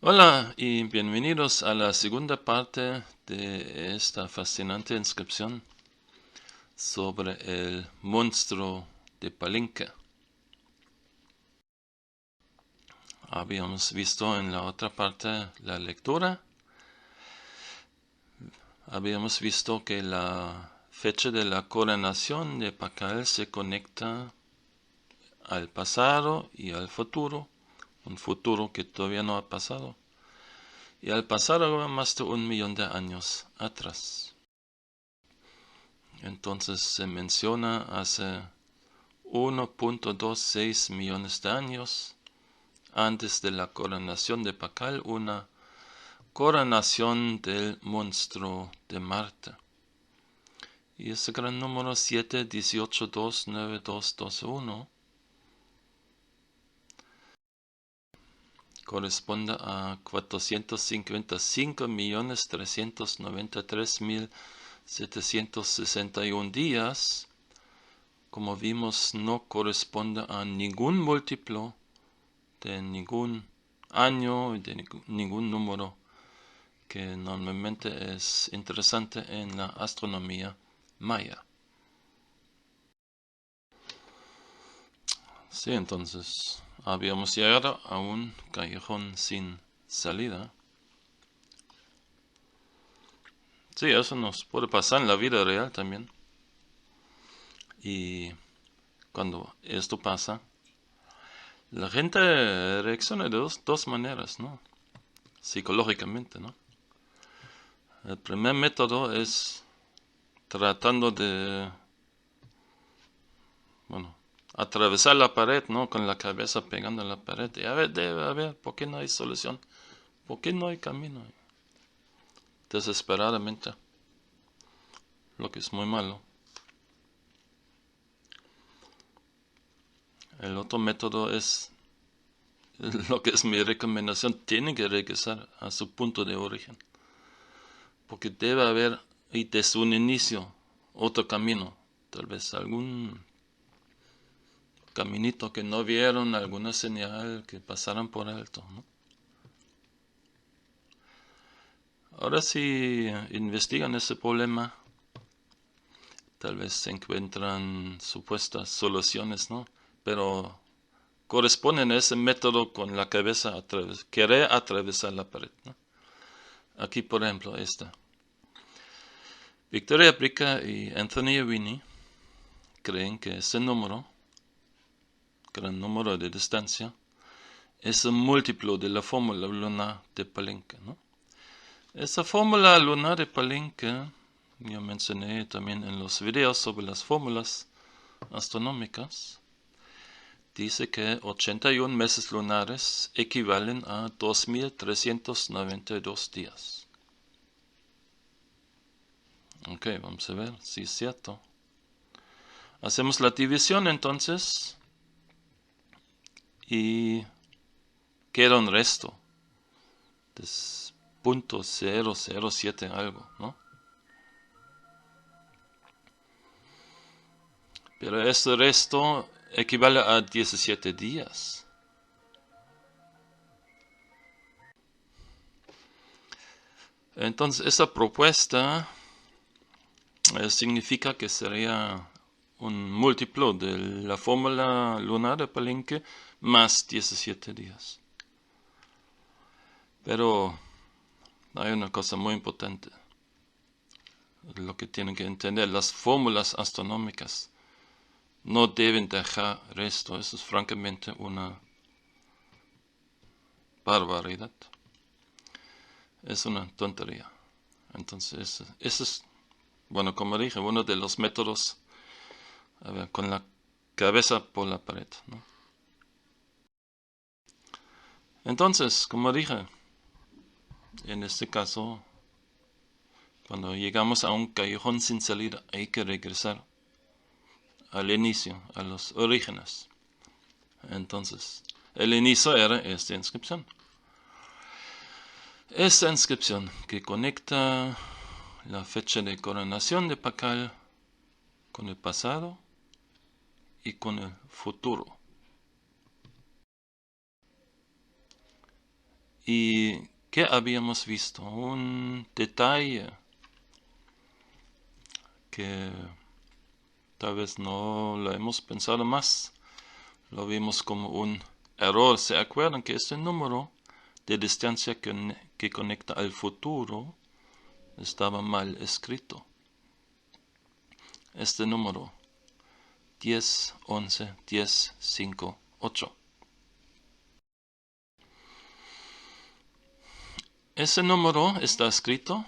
Hola y bienvenidos a la segunda parte de esta fascinante inscripción sobre el monstruo de Palenque. Habíamos visto en la otra parte la lectura. Habíamos visto que la fecha de la coronación de Pacal se conecta al pasado y al futuro, un futuro que todavía no ha pasado, y al pasado más de 1 millón de años atrás. Entonces se menciona hace 1.26 millones de años antes de la coronación de Pacal, una coronación del monstruo de Marte. Y ese gran número 718292221 corresponde a 455.393.761 días. Como vimos, no corresponde a ningún múltiplo de ningún año y de ningún número que normalmente es interesante en la astronomía maya. Sí, entonces habíamos llegado a un callejón sin salida. Sí, eso nos puede pasar en la vida real también. Y cuando esto pasa, la gente reacciona de dos maneras, ¿no? Psicológicamente, ¿no? El primer método es tratando de, atravesar la pared, ¿no? Con la cabeza pegando en la pared. Y a ver, ¿por qué no hay solución? ¿Por qué no hay camino? Desesperadamente. Lo que es muy malo. El otro método es, lo que es mi recomendación, tienen que regresar a su punto de origen. Porque debe haber, y desde un inicio, otro camino. Tal vez algún caminito que no vieron, alguna señal que pasaran por alto, ¿no? Ahora si investigan ese problema, tal vez se encuentran supuestas soluciones, ¿no? Pero corresponden a ese método con la cabeza querer atravesar la pared, ¿no? Aquí, por ejemplo, esta. Victoria Aprica y Anthony Winnie creen que ese número, gran número de distancia, es un múltiplo de la fórmula lunar de Palenque, ¿no? Esa fórmula lunar de Palenque, yo mencioné también en los videos sobre las fórmulas astronómicas, dice que 81 meses lunares equivalen a 2392 días. Ok, vamos a ver si es cierto. Hacemos la división entonces y queda un resto de .007 algo, ¿no? Pero ese resto equivale a 17 días. Entonces, esa propuesta significa que sería un múltiplo de la fórmula lunar de Palenque más 17 días. Pero hay una cosa muy importante. Lo que tienen que entender, las fórmulas astronómicas no deben dejar resto. Eso es francamente una barbaridad. Es una tontería. Entonces, ese es, bueno, como dije, uno de los métodos, a ver, con la cabeza por la pared, ¿no? Entonces, como dije, en este caso, cuando llegamos a un callejón sin salida, hay que regresar al inicio, a los orígenes. Entonces, el inicio era esta inscripción. Esta inscripción que conecta la fecha de coronación de Pacal con el pasado y con el futuro. ¿Y qué habíamos visto? Un detalle que tal vez no lo hemos pensado más. Lo vimos como un error. ¿Se acuerdan que este número de distancia que conecta al futuro estaba mal escrito? Este número 10, 11, 10, 5, 8. Ese número está escrito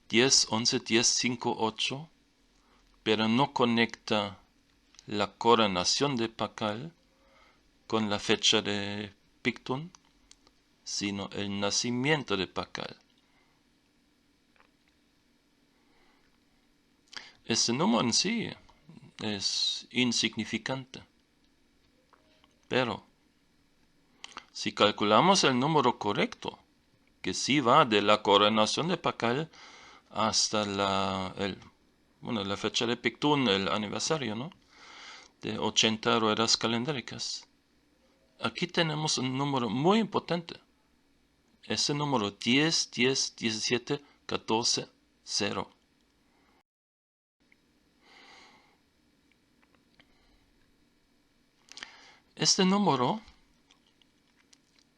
10, 11, 10, 5, 8, pero no conecta la coronación de Pakal con la fecha de Pictún, sino el nacimiento de Pakal. Ese número en sí es insignificante, pero si calculamos el número correcto, que sí va de la coronación de Pakal hasta la fecha de Pictún, el aniversario, ¿no?, de 80 ruedas calendáricas. Aquí tenemos un número muy importante. Ese número 10, 10, 17, 14, 0. Este número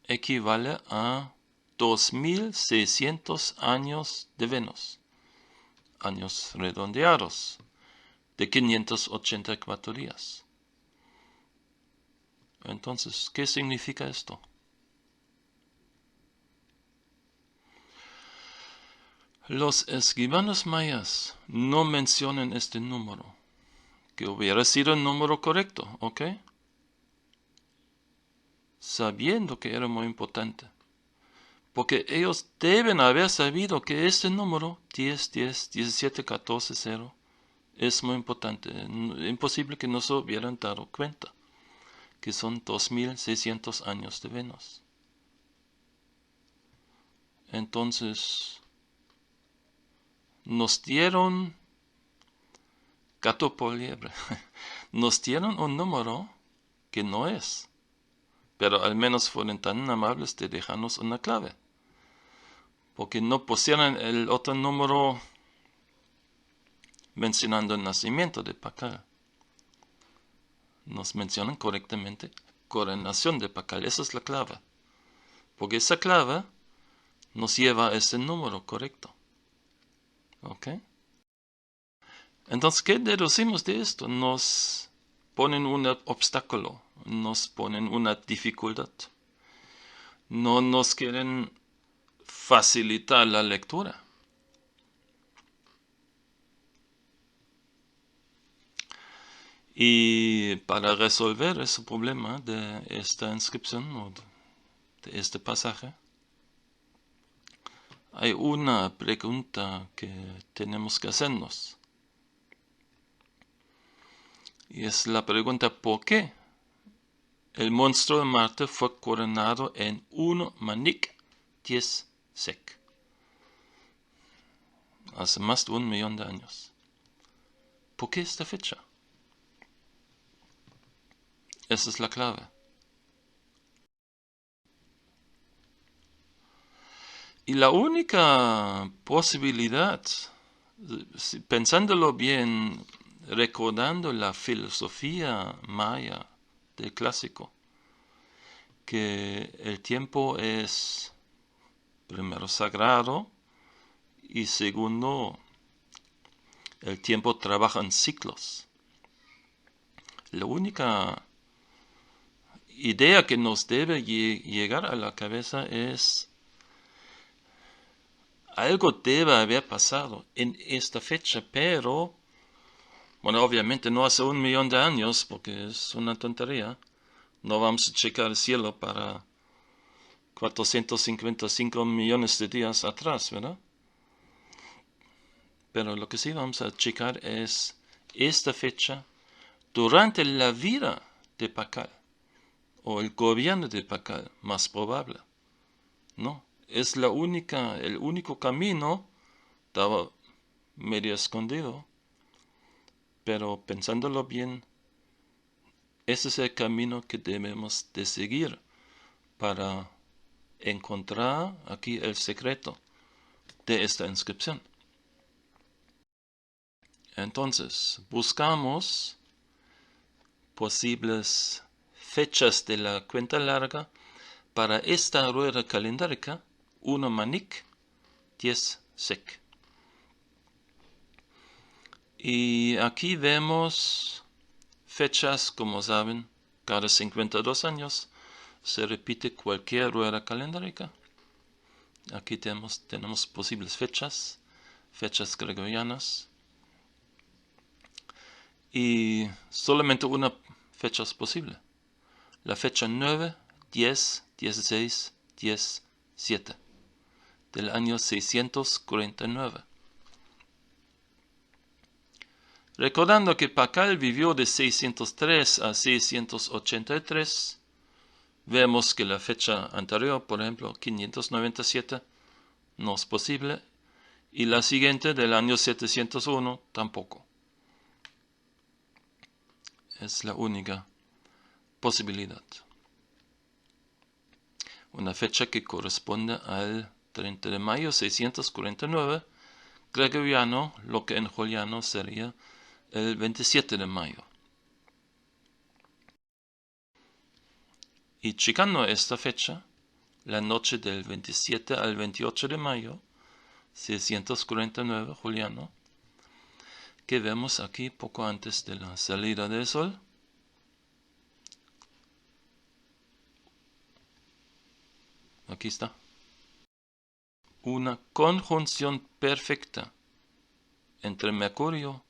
equivale a 2600 años de Venus, años redondeados, de 584 días. Entonces, ¿qué significa esto? Los escribanos mayas no mencionan este número, que hubiera sido el número correcto, ¿ok?, sabiendo que era muy importante. Porque ellos deben haber sabido que este número, 10, 10, 17, 14, 0, es muy importante. Imposible que no se hubieran dado cuenta que son 2600 años de Venus. Entonces, nos dieron gato por liebre. Nos dieron un número que no es, pero al menos fueron tan amables de dejarnos una clave, porque no pusieron el otro número mencionando el nacimiento de Pakal. Nos mencionan correctamente coronación de Pakal. Esa es la clave, porque esa clave nos lleva a ese número correcto. ¿Ok? Entonces, ¿qué deducimos de esto? Nos ponen un obstáculo, nos ponen una dificultad. No nos quieren facilitar la lectura. Y para resolver ese problema de esta inscripción o de este pasaje, hay una pregunta que tenemos que hacernos. Y es la pregunta: ¿por qué el monstruo de Marte fue coronado en 1 Manik 10 Sek? Hace más de 1 millón de años. ¿Por qué esta fecha? Esa es la clave. Y la única posibilidad, pensándolo bien, recordando la filosofía maya del clásico, que el tiempo es, primero, sagrado, y segundo, el tiempo trabaja en ciclos. La única idea que nos debe llegar a la cabeza es: algo debe haber pasado en esta fecha, pero, bueno, obviamente no hace 1 millón de años, porque es una tontería. No vamos a checar el cielo para 455 millones de días atrás, ¿verdad? Pero lo que sí vamos a checar es esta fecha durante la vida de Pakal, o el gobierno de Pakal, más probable. No, es el único camino. Estaba medio escondido, pero pensándolo bien, ese es el camino que debemos de seguir para encontrar aquí el secreto de esta inscripción. Entonces, buscamos posibles fechas de la cuenta larga para esta rueda calendárica 1 Manik 10 Sek. Y aquí vemos fechas, como saben, cada 52 años se repite cualquier rueda calendárica. Aquí tenemos posibles fechas gregorianas. Y solamente una fecha es posible. La fecha 9, 10, 16, 10, 7 del año 649. Recordando que Pakal vivió de 603 a 683, vemos que la fecha anterior, por ejemplo, 597, no es posible, y la siguiente del año 701 tampoco. Es la única posibilidad. Una fecha que corresponde al 30 de mayo 649 gregoriano, lo que en juliano sería el 27 de mayo. Y checando esta fecha, la noche del 27 al 28 de mayo 649 juliano, que vemos aquí poco antes de la salida del sol, aquí está, una conjunción perfecta entre Mercurio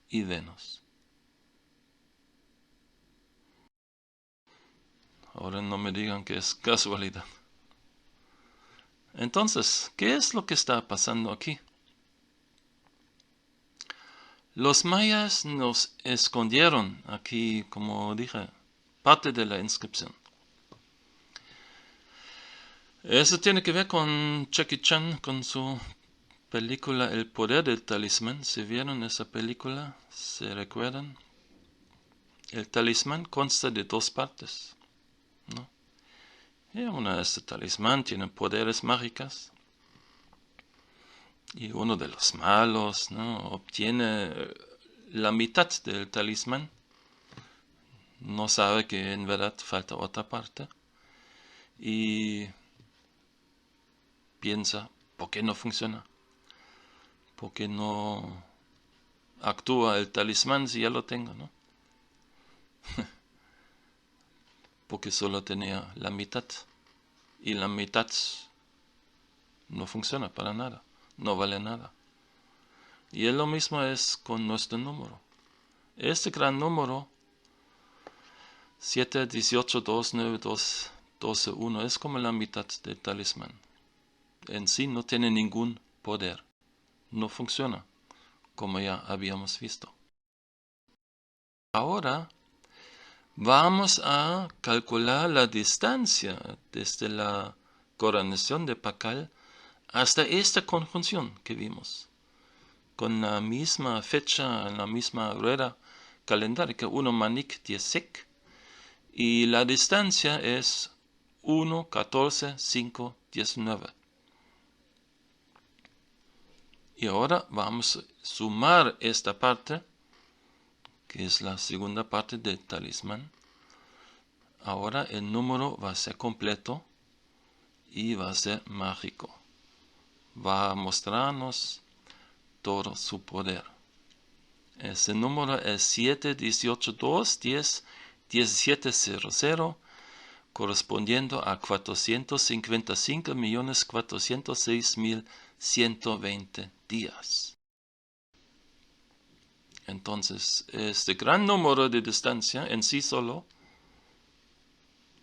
y Venus. Ahora no me digan que es casualidad. Entonces, ¿qué es lo que está pasando aquí? Los mayas nos escondieron aquí, como dije, parte de la inscripción. Eso tiene que ver con Jackie Chan, con su película El poder del talismán. ¿Se vieron esa película? ¿Se recuerdan? El talismán consta de dos partes, ¿no? Y una de este talismán tiene poderes mágicos. Y uno de los malos, ¿no?, obtiene la mitad del talismán. No sabe que en verdad falta otra parte. Y piensa, ¿por qué no funciona? ¿Por qué no actúa el talismán si ya lo tengo, no? Porque solo tenía la mitad. Y la mitad no funciona para nada. No vale nada. Y lo mismo es con nuestro número. Este gran número, 7, 18, 2, 9, 2, 12, 1, es como la mitad del talismán. En sí no tiene ningún poder. No funciona, como ya habíamos visto. Ahora vamos a calcular la distancia desde la coronación de Pakal hasta esta conjunción que vimos. Con la misma fecha, en la misma rueda calendárica, 1 Manik 10 Sek, y la distancia es 1, 14, 5, 19. Y ahora vamos a sumar esta parte, que es la segunda parte del talismán. Ahora el número va a ser completo y va a ser mágico. Va a mostrarnos todo su poder. Ese número es 7, 18, 2, 10, 17, 00, correspondiendo a 455.406.120 días. Entonces, este gran número de distancia en sí solo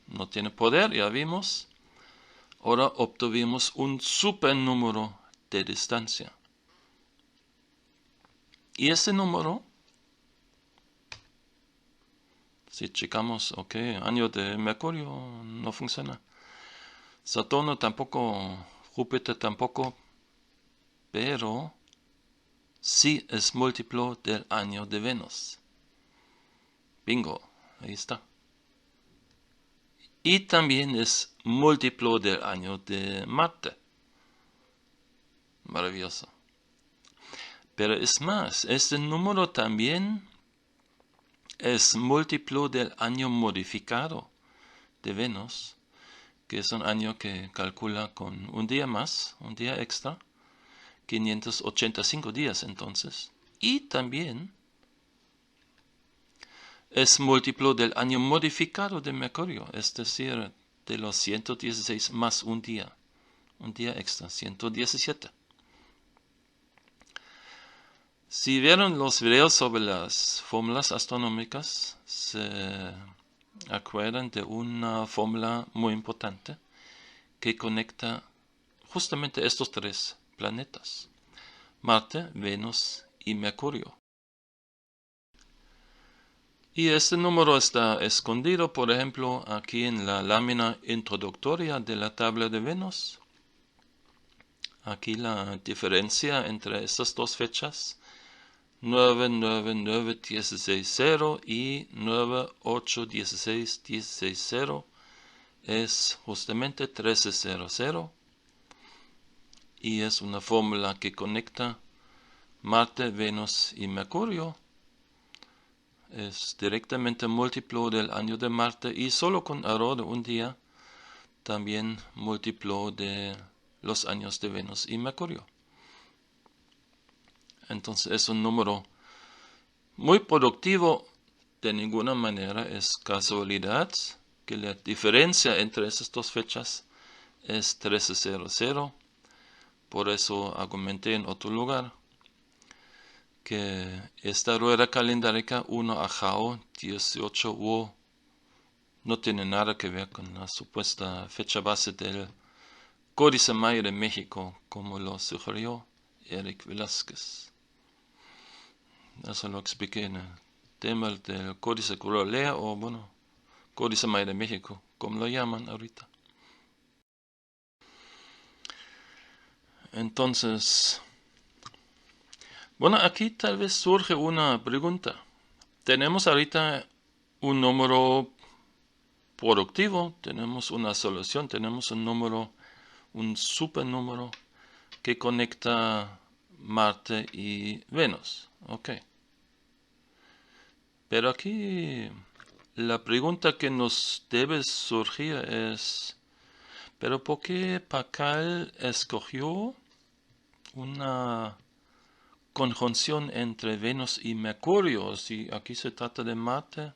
no tiene poder, ya vimos. Ahora obtuvimos un supernúmero de distancia. Y ese número, si checamos, ok, año de Mercurio no funciona. Saturno tampoco, Júpiter tampoco, pero sí es múltiplo del año de Venus. Bingo, ahí está. y también es múltiplo del año de Marte. Maravilloso. Pero es más, este número también es múltiplo del año modificado de Venus, que es un año que calcula con un día más, un día extra, 585 días entonces. Y también es múltiplo del año modificado de Mercurio, es decir, de los 116 más un día extra, 117. Si vieron los videos sobre las fórmulas astronómicas, se acuerdan de una fórmula muy importante que conecta justamente estos tres planetas: Marte, Venus y Mercurio. Y este número está escondido, por ejemplo, aquí en la lámina introductoria de la tabla de Venus. Aquí la diferencia entre estas dos fechas, 99916 y 981616, es justamente 1300, y es una fórmula que conecta Marte, Venus y Mercurio. Es directamente múltiplo del año de Marte y solo con error de un día también múltiplo de los años de Venus y Mercurio. Entonces es un número muy productivo. De ninguna manera es casualidad que la diferencia entre esas dos fechas es 1300. Por eso argumenté en otro lugar que esta rueda calendárica 1 Ajao 18 Wu no tiene nada que ver con la supuesta fecha base del Códice Maya de México, como lo sugirió Eric Velázquez. Eso lo expliqué en el tema del Códice Curolea, o bueno, Códice Maya de México, como lo llaman ahorita. Entonces, bueno, aquí tal vez surge una pregunta. Tenemos ahorita un número productivo, tenemos una solución, tenemos un número, un supernúmero que conecta Marte y Venus. Ok. Pero aquí la pregunta que nos debe surgir es, ¿pero por qué Pascal escogió una conjunción entre Venus y Mercurio? Si aquí se trata de Marte,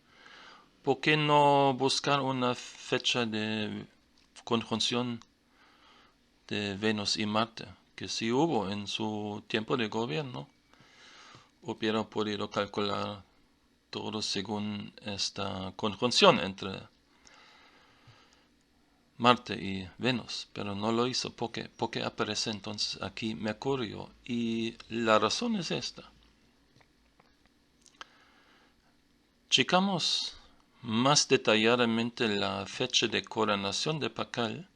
¿por qué no buscar una fecha de conjunción de Venus y Marte, que sí hubo en su tiempo de gobierno? Hubiera podido calcular todo según esta conjunción entre Marte y Venus, pero no lo hizo. ¿Por qué? Porque aparece entonces aquí Mercurio, y la razón es esta. Checamos más detalladamente la fecha de coronación de Pascal.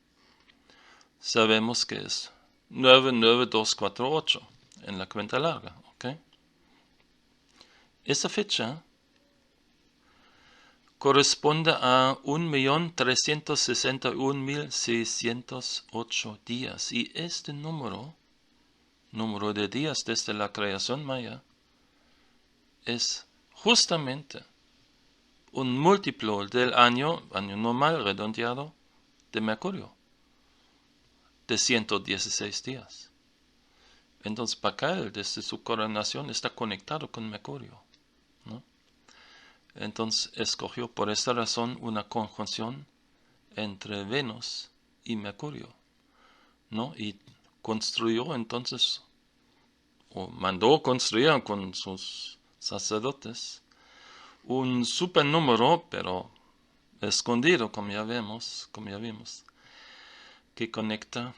Sabemos que es 99248 en la cuenta larga, ¿ok? Esa fecha corresponde a 1.361.608 días, y este número de días desde la creación maya, es justamente un múltiplo del año normal redondeado de Mercurio, de 116 días. Entonces Pascal, desde su coronación, está conectado con Mercurio, ¿no? Entonces escogió por esta razón una conjunción entre Venus y Mercurio, ¿no? Y construyó entonces, o mandó construir con sus sacerdotes, un supernúmero, pero escondido, como ya vimos, que conecta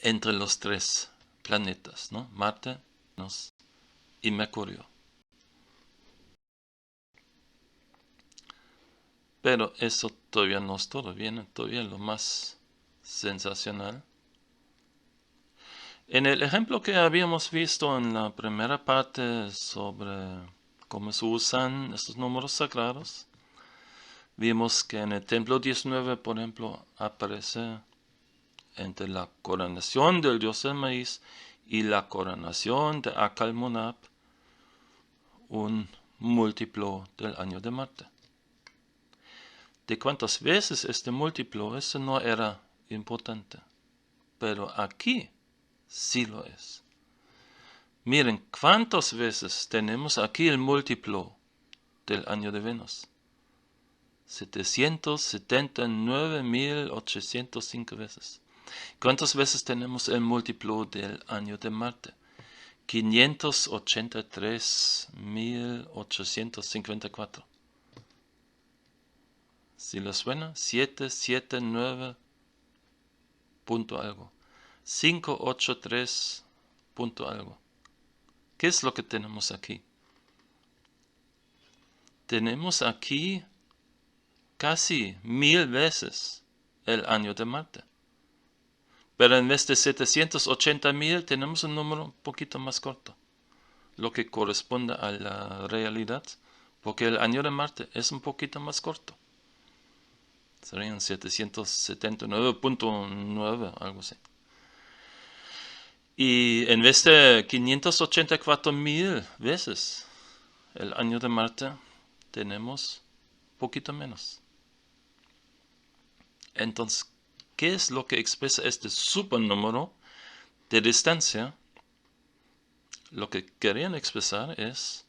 entre los tres planetas, ¿no? Marte, Venus y Mercurio. Pero eso todavía no es todo, viene todavía lo más sensacional. En el ejemplo que habíamos visto en la primera parte sobre cómo se usan estos números sagrados, Vimos que en el templo 19, por ejemplo, aparece entre la coronación del dios del maíz y la coronación de Akalmonab un múltiplo del año de Marte. De cuántas veces este múltiplo, eso no era importante, pero aquí sí lo es. Miren cuántas veces tenemos aquí el múltiplo del año de Venus. 779.805 veces. ¿Cuántas veces tenemos el múltiplo del año de Marte? 583.854. Si les suena, 779 punto algo. 583 punto algo. ¿Qué es lo que tenemos aquí? Tenemos aquí casi 1000 veces el año de Marte. Pero en vez de 780.000 tenemos un número un poquito más corto, lo que corresponde a la realidad, porque el año de Marte es un poquito más corto. Serían 779.9, algo así. Y en vez de 584.000 veces el año de Marte, tenemos poquito menos. Entonces, ¿qué es lo que expresa este supernúmero de distancia? Lo que querían expresar es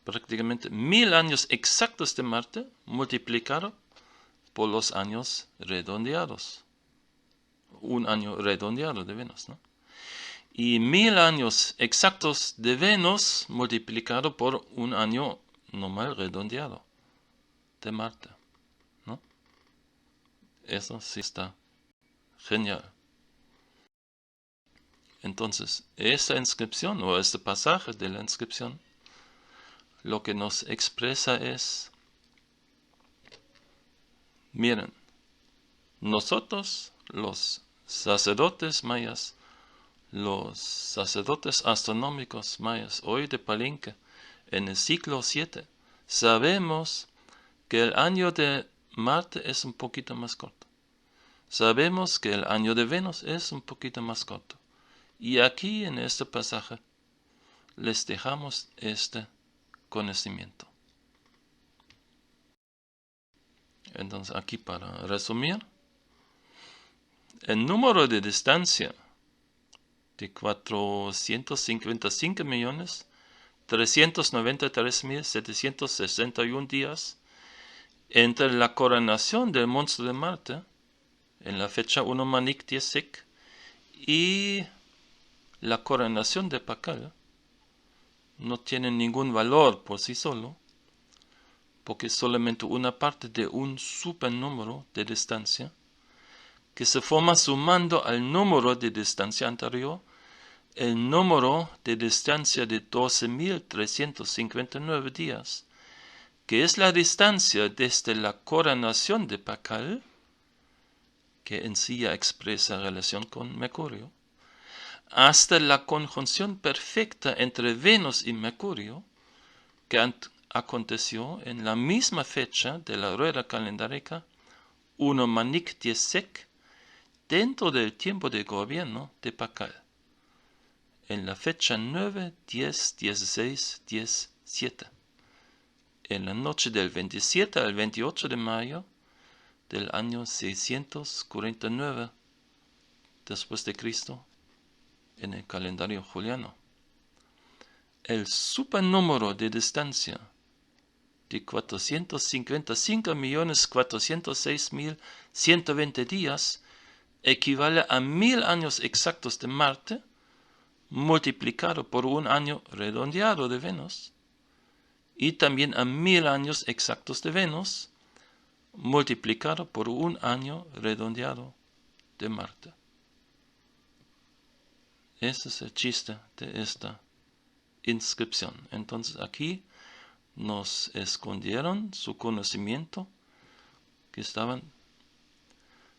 prácticamente 1000 años exactos de Marte multiplicado por los años redondeados. Un año redondeado de Venus, ¿no? Y 1000 años exactos de Venus multiplicado por un año normal redondeado de Marte, ¿no? Eso sí está genial. Entonces, esta inscripción o este pasaje de la inscripción lo que nos expresa es, miren, nosotros los sacerdotes mayas, los sacerdotes astronómicos mayas, hoy de Palenque, en el siglo VII, sabemos que el año de Marte es un poquito más corto. Sabemos que el año de Venus es un poquito más corto. Y aquí en este pasaje les dejamos este conocimiento. Entonces aquí para resumir, el número de distancia de 455.393.761 días entre la coronación del monstruo de Marte en la fecha 1 Manik 10 Sek y la coronación de Pakal no tiene ningún valor por sí solo, porque es solamente una parte de un supernúmero de distancia que se forma sumando al número de distancia anterior el número de distancia de 12.359 días, que es la distancia desde la coronación de Pakal, que en sí ya expresa relación con Mercurio, hasta la conjunción perfecta entre Venus y Mercurio, que aconteció en la misma fecha de la rueda calendárica 1 Manik 10 Sek, dentro del tiempo de gobierno de Pakal, en la fecha 9, 10, 16, 10, 7, en la noche del 27 al 28 de mayo del año 649 después de Cristo, en el calendario juliano. El supernúmero de distancia de 455.406.120 días equivale a 1000 años exactos de Marte multiplicado por un año redondeado de Venus y también a 1000 años exactos de Venus multiplicado por un año redondeado de Marte. Ese es el chiste de esta inscripción. Entonces aquí nos escondieron su conocimiento, que estaban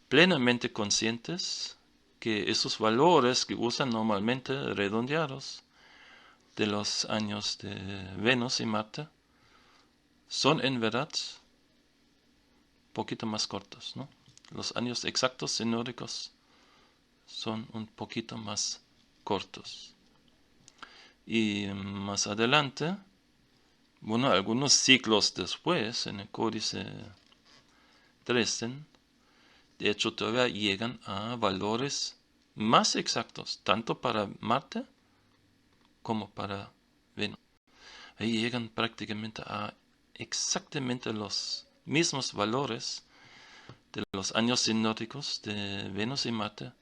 plenamente conscientes que esos valores que usan normalmente redondeados de los años de Venus y Marte son en verdad poquito más cortos, ¿no? Los años exactos sinódicos son un poquito más cortos. Y más adelante, bueno, algunos siglos después, en el Códice Dresden, de hecho todavía llegan a valores más exactos, tanto para Marte como para Venus. Ahí llegan prácticamente a exactamente los mismos valores de los años sinódicos de Venus y Marte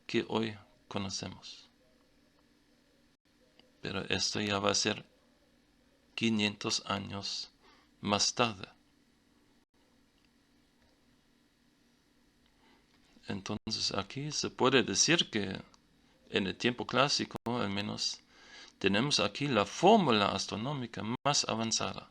que hoy conocemos. Pero esto ya va a ser 500 años más tarde. Entonces aquí se puede decir que en el tiempo clásico, al menos, tenemos aquí la fórmula astronómica más avanzada.